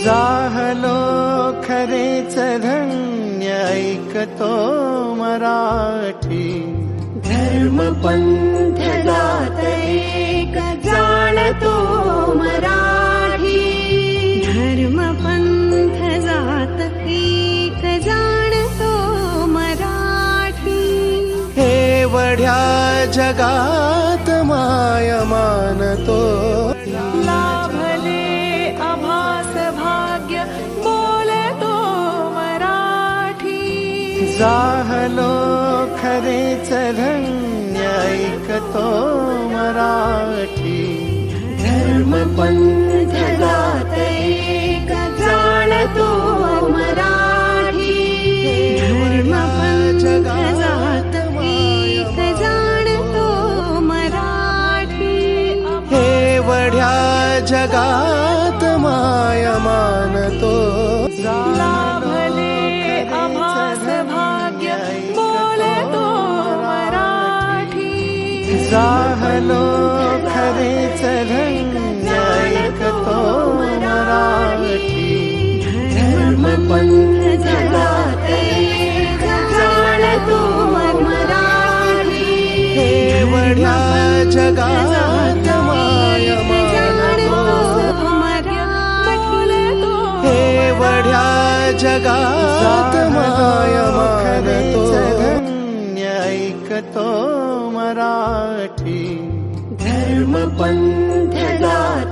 जाहलो खरेच धन्य ऐकतो मराठी। धर्म पंथ जात एक जाणतो मराठी। धर्म पंथ जात एक जाणतो मराठी। एवढ्या जगात माय मानतो लाभले आभास भाग्य बोलतो मराठी। जाहलो खरेच धन्य ऐकतो मराठी। धर्म पंथ जात एक जाणतो मराठी। धर्म पंथ जात एक जाणतो मराठी। एवढ्या जगात माय मानतो लाभले आभास भाग्य बोलतो मराठी। जाहलो खरेच धन्य ऐकतो मराठी। धर्म पंथ जात एक जाणतो मराठी। एवढ्या जगात माय मानतो एवढ्या जगात माय मानतो धन्य ऐकतो मराठी। धर्म पंथ जात